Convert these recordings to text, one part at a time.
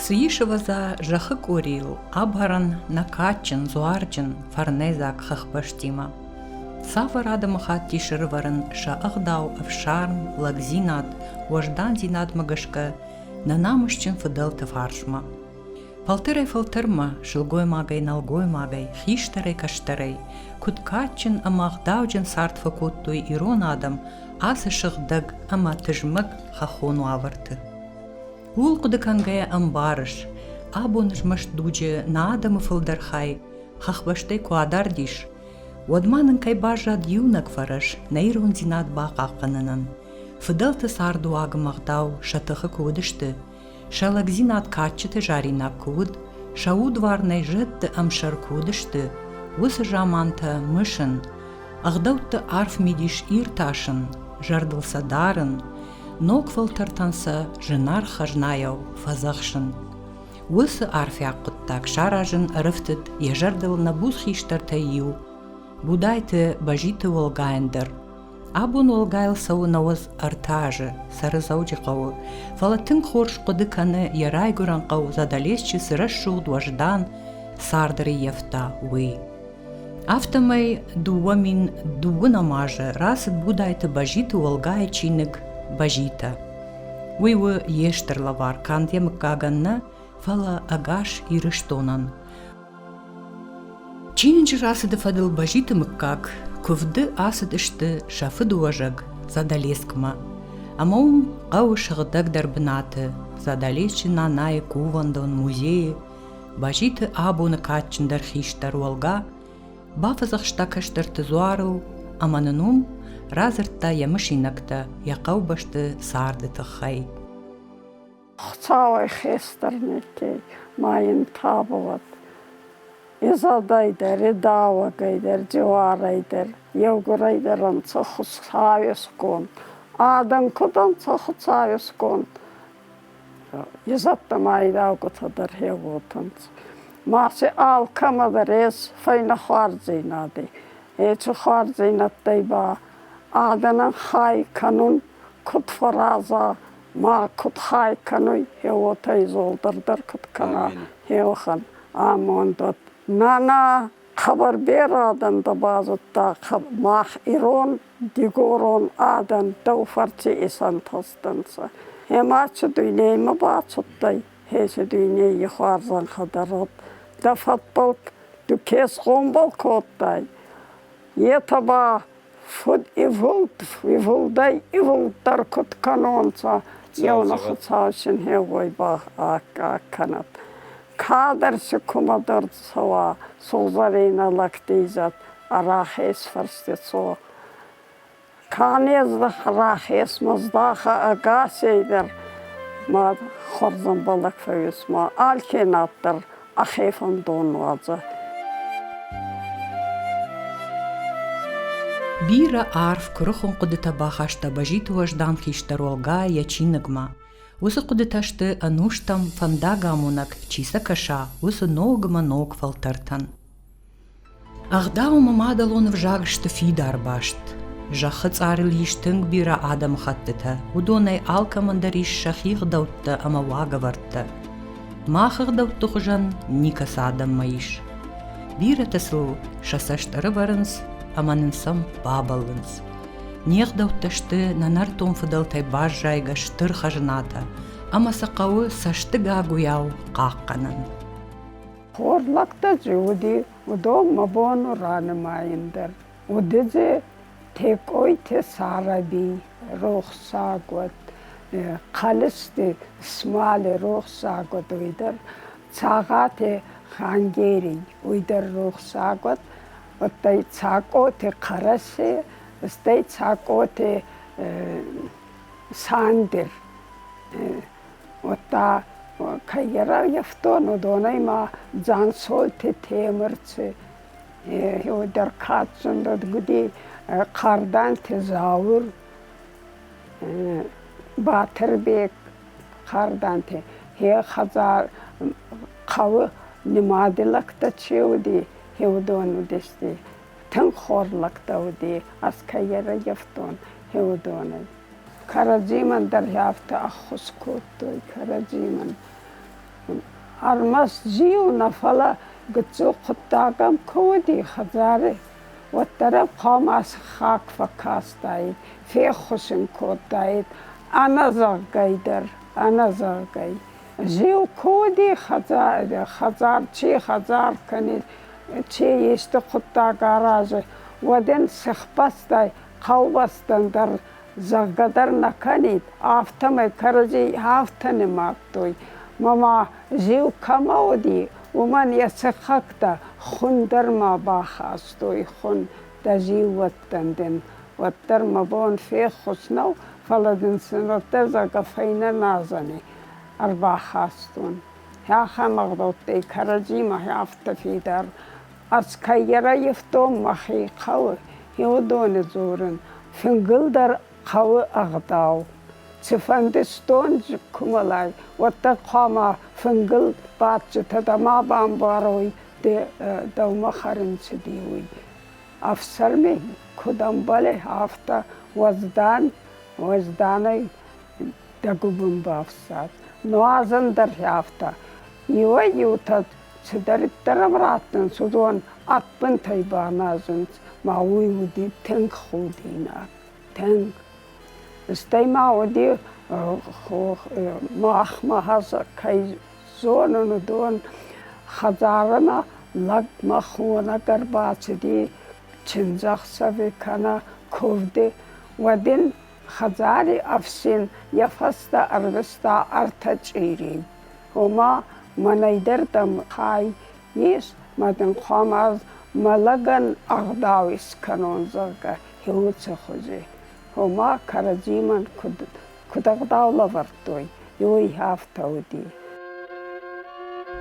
Сыишеваза жахык урил, абгаран накачын, зуарджын, фарнезак хахбаштима. Савар адамыха тишырварын шаагдау авшарм, лагзинат, уаждан зинат магашка, нанамышчын фыдылты фаршма. Фалтырай фалтырма, шылгой магай налгой магай, хиштарай каштарай, куткачын амағдауджын сарт факуттуй ирон адам, асы шыгдаг ама тыжмык хахону аварты. Ул кудыкангая амбарыш, абоныжмаш дуджы на адамы фылдархай, хахбаштай куадар диш. Уадманын кайбажад юнак фараш, нейрон зинат бақаққанынан. Фыдылты сарду агымағдау шатықы кудышты. Шалагзинат качыты жаринап куд, шаудварнай жытты амшар кудышты. Усы жаманта мышын, ағдаутты арф медиш ирташын, жардылса дарын, ног фылтартанса жынар хажнаяу фазақшын. Усы арф яқыттак шаражын ырыфтыд, ежардыл набуз хиштарта ю, будайты бажиты волгайндыр. Абун олгайл сау науыз артажы, сарызауджи қауы, фалатын хорш қудыканы ярай гуран қау задалесчі сырышу дуаждан сардыры ефта уи. Автомай дуамин дугунамажы расы будайты бажиты олгай чинык бажита. Уйвы ештірлавар кандем каганна фала агаш ирыштонан. Чинінчі расыды фадыл бажиты мыккак, күвді асыдышты шафы дуажаг задалескма. Амаум қау шығыдаг дарбынаты, задалесчі нанайы кувандон музейі, бажиты абуны качындар хиштар уалга, бафазақшта каштырты зуарыл, аманынум разыртта ямышинакта яқау башты сарды тұқай. Қцауай хестарнекей, майын табылат. Изадайдар, идауагайдар, жуарайдар, евгурайдар анцаху савескон. Адан кудан цаху савескон. Изатта майдаугутадар хевутанц. Маси алкамадар ес файна хварзинады. Эчу хварзинаттай ба. Аданан хай канун кутфараза. Ма кут хай кануй хевутай золдардар куткана хевхан. Амондот. Нана хабар бер адан да базутта мах ирон дигорон адан дауфарчи исан тастанса. Хемачу дуйней мабачуттай хеше дуйней ихварзан хадарот. Да фатбалк ду кес гомбал коттай. Етаба фуд ивулдай ивулдар кут канонца. Яуна хацашин хевой бах аканат. Кадарсы кумадар сава солзарина лактизат арахес фарстецо. Канезда арахес маздаха агасейдер мад хорзан балак фависма алкенаттар ахефан донваза. Бира арф курухун кудыта бахашта бажиту аждан хиштаролга ячинагма. Усы кудыташты ануштам фандагамунак чиса каша, усы ногма ног фалтартан. Ағдау мамадалон вжагышты фидар башт. Жахы царыл иштынг бира адам хаттыта, удонай алкамандариш шахих даутты ама вагавартты. Махых даутты хужан никаса адам маиш. Бира тасыл шасаштары барынс, аманынсам бабалынс. Нех даутташты нанар тонфыдалтай бажжайга штыр хажыната, ама сақауы саштыга гуяу қаққанын. Хорлакта жуди, удо мабону ранымайындар. Удезе тек ой те сараби, рухсагват, қалысты смали рухсагват уйдар, цагате хангери уйдар рухсагват, оттай цаготе қарасы, стай цаготе сандер. Отта кайгера яфтон удонай ма жансолте темірці. Удар қатсындад гуди қардан те зауыр. Батырбек қардан те. Хазар қавы немадылақта чеуди. Хеудону дешти. Тын хорлақта уди. Аз кайгера яфтон хеудонай. Караджиман дар яфта ахус куттой. Караджиман Армас жиу нафала гцу құттағам көді хазары. Оттарап қамас хақ факастайд, фехушын көттайд, аназағгайдар, аназағгай. Жиу көді хазар, чи хазар кәнет, чи есті құттақ аражы. Оден сықпастай, қаубастандар, зағгадар наканет, автамай каражи автаны мақтой. Мама жиу камауди, уман ясықақта хундарма бахастой хун да жиу ваттанден. Ваттарма бон фех хуснау, фаладын сынаттар зага файна назаны, арбахастун. Яха мағдоттай каражима яфта фидар. Аскайяра ефтом махи қауы, еудоны зорын, фингылдар қауы ағдау. Цифандистон кумалай, ватта қама фингыл батчы тадама бамбарой даума харинцы диуй. Афсарми кудамбале афта возданы дагубым бафсад. Нуазандар афта. Юа ютат цыдариттарам раттын судуан атпын тайбаназынц мауи уди тэнк худина. Тэнк. Стейма уди махмахаза кай зонunu don хазарана лаг махуна гарбачди чинзахса векана ковде вадин хазари афсин яфаста арвеста артачири хома манайдертам хай ис мадан хамаз малаган агдавис канонзага хеуца хозе хома каразиман кудагдавла вартой юй хафтауди.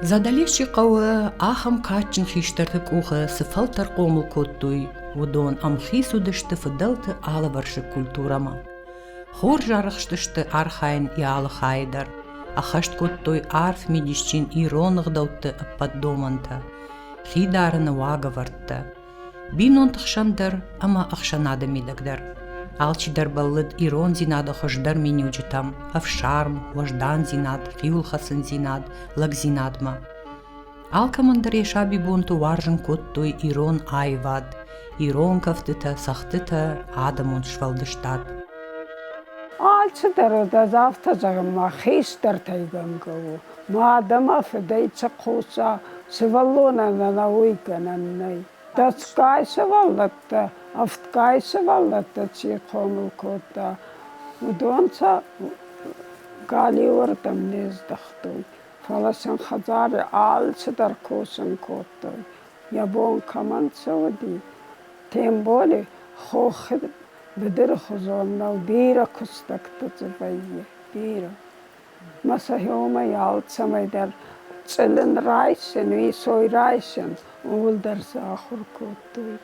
Задалеши қауы ахам качын хиштартык ухы сыфалтар қомыл коттуй, удон амхису дышты фыдалты алы баршы культурама. Хор жарықштышты архайн и алы хайдар, ахашт коттуй арф медишчин иронығдауты аппаддоманта, хидарыны вага вартта. Бинон тықшандар, ама ақшанады медагдар. Алчидар баллыд ирон зинада хождар меню житам, авшарм, вождан зинад, хиулхасын зинад, лаг зинадма. Алкамандар ешаби бунту варжын коттуй ирон айвад, ирон кафтыта, сахтыта, адамун швалдыштад. Алчидар да завта загама хистар тайгангау, маадама федейца қуса, сываллона на уйкананнай. Дацкайся валлатта, афткайся валлатта чи қомыл котта. Удонца галивардам нездахтой. Фаласан хазари алчидар косын коттой. Ябон каманца води. Тем более хохид бедер хозоннау бира кустакта цвайе. Бира. Масахиома ялцамайдар. Цэлэн райсэн, висой райсэн, улдар сахур коттуй.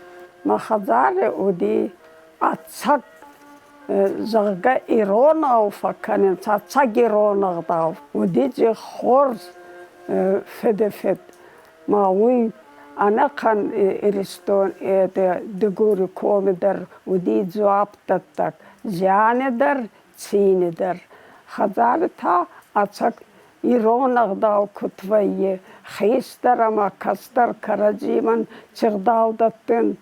Махазаре уди ацак зага иронау факанен, ацак иронагдау. Уди же хорс федефет. Мауи анақан иристон эде дегури комидар, уди зуаптаттак. Зянедар, цинедар. Хазаре та ацак иронагдау кутвайе, хейстарама кастар караджиман чигдаудаттын,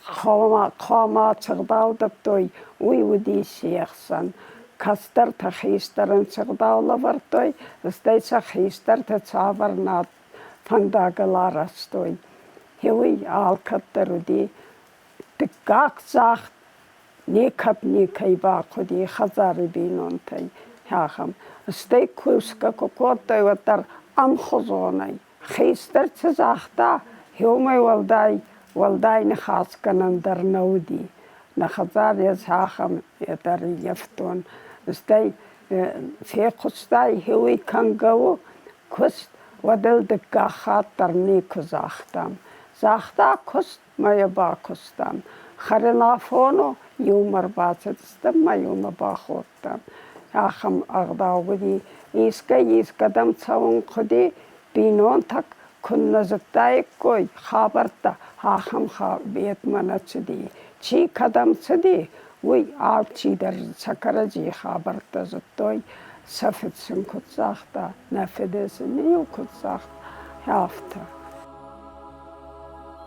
хама чигдаудаттой, уй уди шиахсан. Кастар та хейстарын чигдаула вартой, стайца хейстар та цаварнат фандагаларастой. Хеуй алкаттар уди, тиккак захт, никап никайба куди хазари бинонтай. Хахам. Стэй куска кокоттой ватар амхозонай. Хейстер цезахта, хеумай валдай нахасканандар науди. Нахазар яз хахам ятар ефтон. Стэй фекустай хеуи кангау, куст вадел декахаттар нику захтам. Захта куст мая бакустам. Харинафону юмар бацетстам маюма бахоттам. Ахам агдаугуди искадам цавун куди бинон так кунназаттай кой хабарта ахам бетманацди чи кадам цди уй алчидар сакараджи хабарта заттой Safetsin kutsakta, nefedesin niye kutsakta, hafta.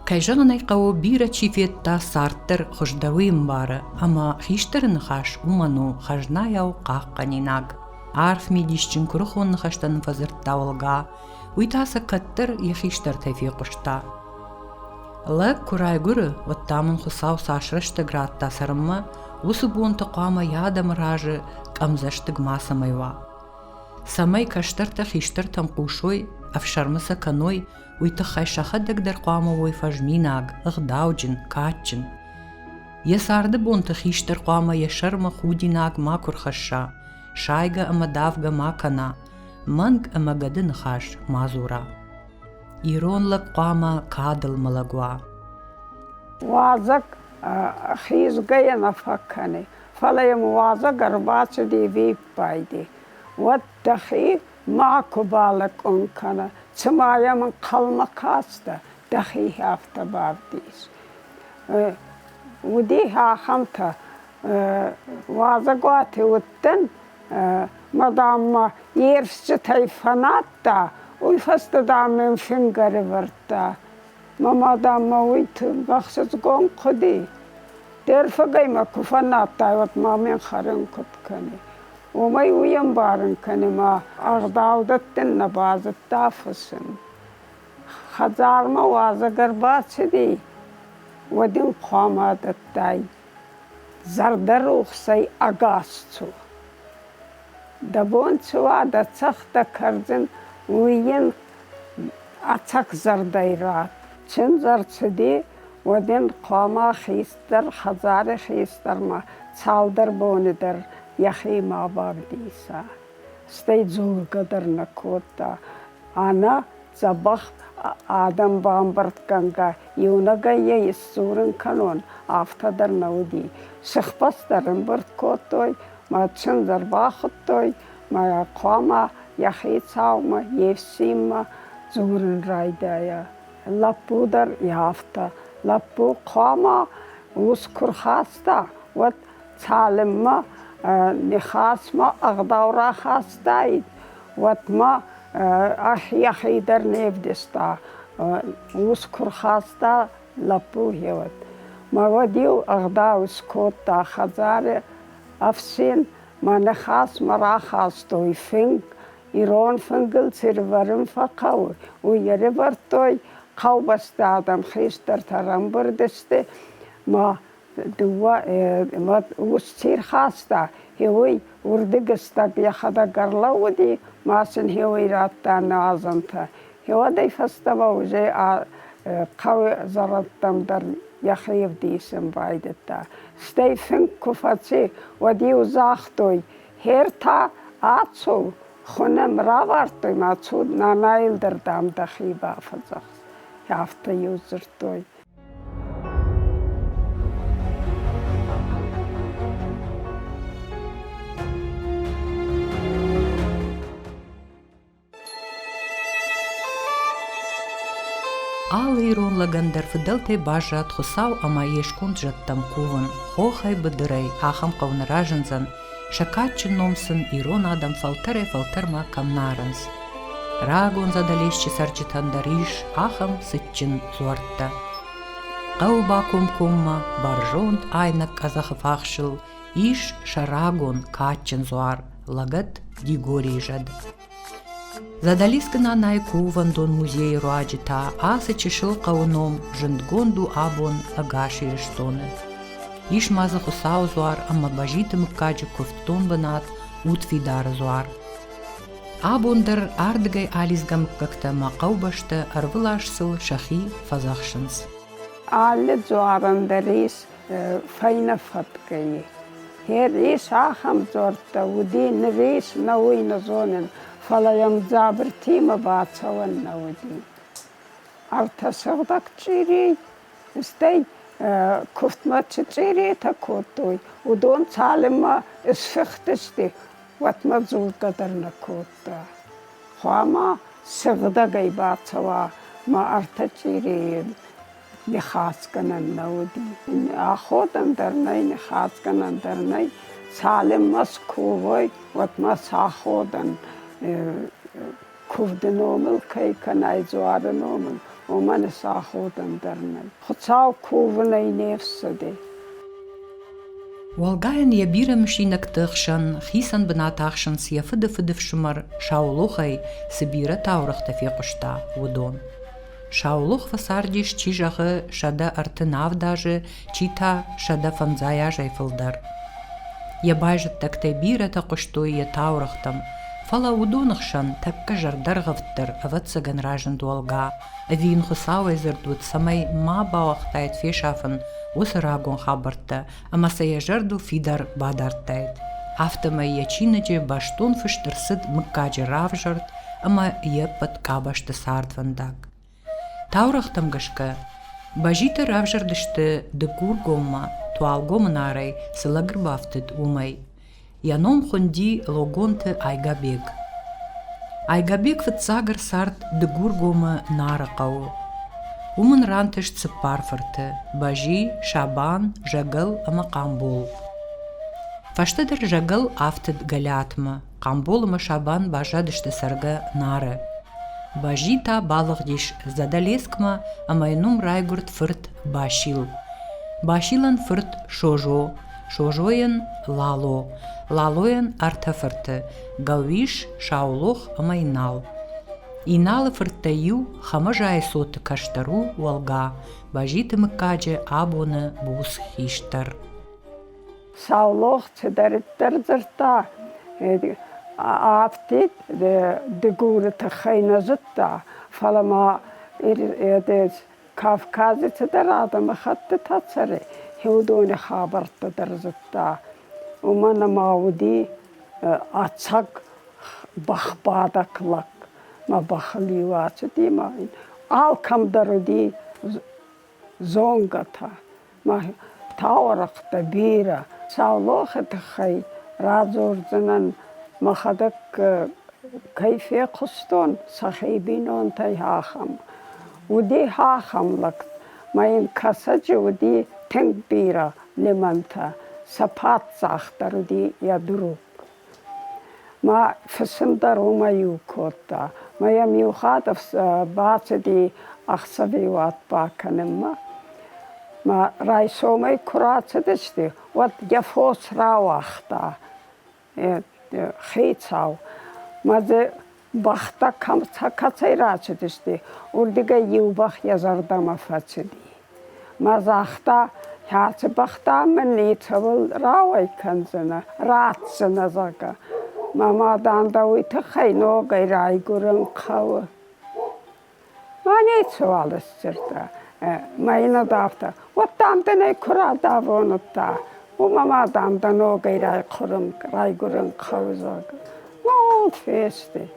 Kajağınay qawo bira çifiyetta sarttır xoşdaruym barı, ama xiştırın xaş umanu xajnayaw qaqqaninag. Arf midişçin kuruxun xaştan fazırt davulga, uytasa kattır yaxiştır tefi quşta. La kuray gürü, ottamın xusaw saşrıştı gratta sarımma, usu bunta qama yadam rajı qamzaştıg masamaywa. Samay kaştırta xiştırtan quşoy, afşarmısa kanoy, uyta xayşaxadag dar qama woy fajminag, ıgdawcın, kaçın. Yasardı bunta xiştır qama yaşarma xudinag ma kurxaşa, şayga ama davga ma kana, mang ama gadın xaş mazura. İronla qama kadıl malagwa. Wazak xizgaya nafakani, falayım wazak arbaçı di vip paydi. Wattahi ma'kubalak onkana, çımayamın kalma kasta, dahi hafta babdis. Udi ha hamta wazak vati utten, madamma yersçi tayfanatta, uyfasta damın fingari varta. Madamma uytu baxsız gon kodi. Derfagayma kufanatta vat mamen xarın kutkani. Umay uyam barın kani ma ağdavdattin nabazet tafısın. Xazarma vazagar batsidi. Wadin qamadattay. Zardar uxsay agasçu. Dabon çuva da çaxta karzın uyin açak zardayrat. Çin zarçidi wadin qama xistar xazar xistar ma çaldır bonidir. Yaxi mababdisa. Stay zulgadar nakota. Ana zabah adam bambart kanga. Yunaga ye surun kanon. Aftadar naudi. Sıxbastarın bırt kotoy. Ma çınzar baxıtoy. Ma qama yaxi çavma yefsima. Zurun raydaya. Lapudar yafta. Lapu qama uskur xasta. Wat çalımma نخاسما أغدورا خاستايد واتما أحيخي در نفدستا وسكر خاستا لبوهي وات ما وديو أغداو سكوتا خزار أفسين ما نخاس مرا خاستوي فنك إيرون فنقل سيرورن فقاو ويريبرتوي قاو بستادم خيستر ترمبر دسته ما دوا ما وستير خاستا هوي وردقستك يخدا قرلا ودي ماسن هوي راتا نازنتا هو دي فستبا وجي قوي زرطم در يخيف ديسن بايدتا ستي فنك كفتي ودي وزاختوي هيرتا آتسو خونم راوارتوي ما تسود نانايل در دام دخيبا فزخ يافتا يوزرتوي Ал иронла гандер фиделте бажат хусав ама ешкунд жаттам куван, хохай бадырай, ахам кавнаражанзан, шакатчин номсын ирон адам фалтерма камнаранс. Рагон задалещи сарчитандариш, ахам сытчин зуарта. Қауба кум-кумма, баржонд айнак казахыфахшыл, иш шарагон катчин зуар, лагат дигорижад. Задались гына найкуван дон музей руаджита, асы чешыл қауном, жындгонду абон агаши рештоны. Иш мазы хусау зуар, ама бажитым каджи кофтон банат, утфидар зуар. Абондар ардгай ализгам какта мақау башты арвылашсыл шахи фазахшынс. Alle zuarandaris fayna fatkayi. Her is aham zorta, udi nevis na uina zonen, falayam zabr tima batsawan na udi. Arta sağdak çiri, istay kuftma çiri ta kotoy, udon çalima isfiqtisti, watma zulkadar na kota. Khama sağdagay batsawa, ma arta çiri, نخاس کنن نودی آخودم در نی نخاس کنن در نی Salim mas kuvay, wat mas hachodan, kuvden omel kaykan ayzwaren omel, oman sachodan dernel. Chutsaw kuven ay nefsade. Walgayan je bierenmachine tachshan, gisan benatachshan sia fide shumar, shauluchay, sibire taurig te fiekusta, wudon. Shauluch vasardish chijage, shada artenavdaje, chita, shada fanzayajay filder. Je bijt tak te bieren te kostoi je taurigtam, fala wudonachshan, takka jardargavter, avatsagan rajan dualga, avien gesauwezer doet samay ma bauachtijd fieschaffen, Усраgon habarte, ama se je žardu fidar badarteit. Aftama je činađe bašton fištersid mkađe ravžart, ama je pat kabašte sardvandag. Taurachtam gaška, bažite ravžardište de kurgoma, tualgomanarei se lagrbaftid umay. Janom chondi logonte aigabeg. Aigabeg vitsagar sart de gurgoma naraqau. Umen rantish tse parferte, baji, shaban, jagal ama qambol. Fashteder jagal afted galatma, qambol ama shaban bajadishte sarga nare. Baji ta balagdish zadaleskma ama enum raigurt firt bashil. Bashilan firt shojo, shojoyen lalo, laloyen arteferte, galvish shauluch ama inal. Inale firtaju hamajai sot kashtaru walga, bajite mkađe abone bus hishtar. Sauloch tederter zerta, aftit de gure te geina zutta, falama des Kafkazi tederada machatte tatsare, heudone habarte der zutta. Umana maudi atsak bachbadaklak. Ma bakhliwaat die ma al kam darudi zongata ma tawarak tabira sauloch te khay razor zanan ma khadak kayfe quston sahibinon tay hacham udi hacham lak ma in kasaj udi tengbira lemanta sapat zakh darudi yadru ma fasandar uma yukota ma yam yukhad batsdi akhsaviwat bakanemma ma raisomay kuratsedishti wat yafos rawachta khitsaw ma de bakhta kam tsakatsayratsedishti urdiga yubakh yazardama fatsedi ma zakhta hatse bakhta men nitsavel raway kanzana ratsana zaka Mama danda wita khayno gairai gurun khawa. Mani sualas sirta. Maina dafta. Wat danda ne kura davonutta. Mama danda no gairai gurun khawa zaga. No feste.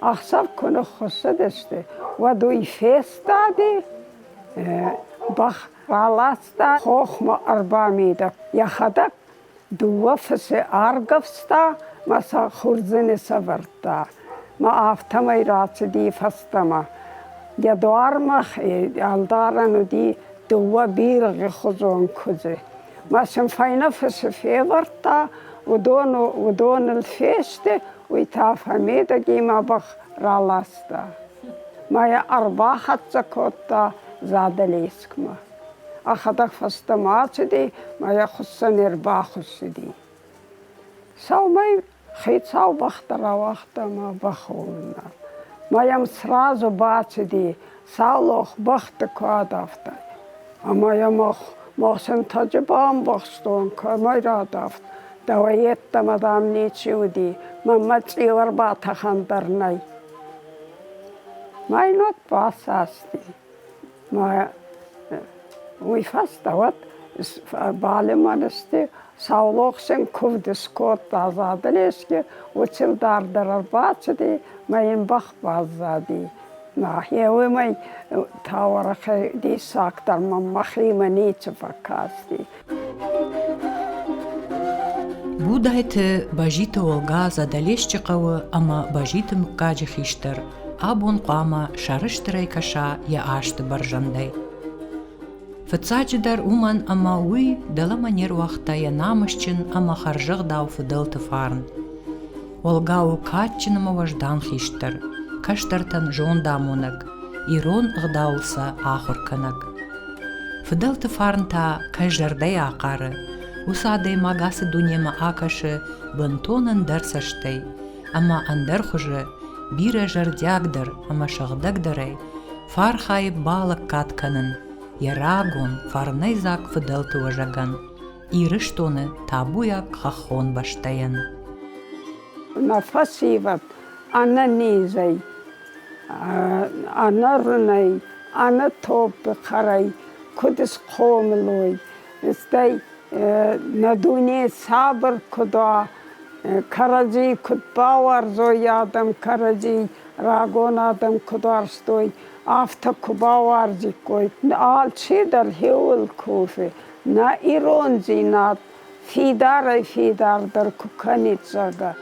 Akhsab kono khossadeste. Wadui festadi. Bach ralasta khokhma arbamida. Yakhadak duwa fse argavsta. Masa khurzene savarta, ma aftamay ratsdi fastama. Ya doarmach aldaranu di duwa birg khuzon kuze. Ma semfayna fesfevarta, udon الفيشته ويتافهميدا جيما بخ رالاستا. ما يا أرباحت زكوتا زادليسكما. أخذك فستماتدي ما يخصن إرباخسدي. سو ما خيت سو بخترا وقت ما بخولنا. ما يمسرازو باتدي سالوخ بخت كادافتا. أما يمخ مخسن تجبان بخستون كما يرادافت. دوایت مدام نیچودی ممت ایور با تخندر نی ماینات باس هستی ما ویفست دوات باله منستی سالوخسن کودس کود آزادلیست که وچل دار باچدی ماین بخ بازادی ناحیه و می تاورخ دی ساکتر مخی منیچ فکاستی Будайте бажіте олга задалещикава, ама бажіте мкаджи хиштер, абон қама шарыштерай каша я ашты баржандай. Фыцаджидар уман ама уй дала манер вахта янамышчын ама харжық дау фыдылты фарн. Олгау катчынымы важдан хиштыр, каштартан жон дамунак, ирон ғдауса ахурканак. Фыдылты фарн та кайжардай ақары, усадай магасы дунема акашы бынтонын дарсаштай, ама андар хужы бире жардягдар ама шағдагдырай, фархай балык катканын, ярагон фарнайзак фыдылты важаган, ирыштоны табуяк хахон баштаян. Нафасиват, ана низай, ана рынай, ана топы қарай, күдіс қомылой. Істей на дуне сабыр күда, караджи күтбауар зой адам, караджи рагон адам күдар стой, афта күбауар жикой. Ал чидар хеул куфе, на ирон зинат, фидарай фидардар күканит жага.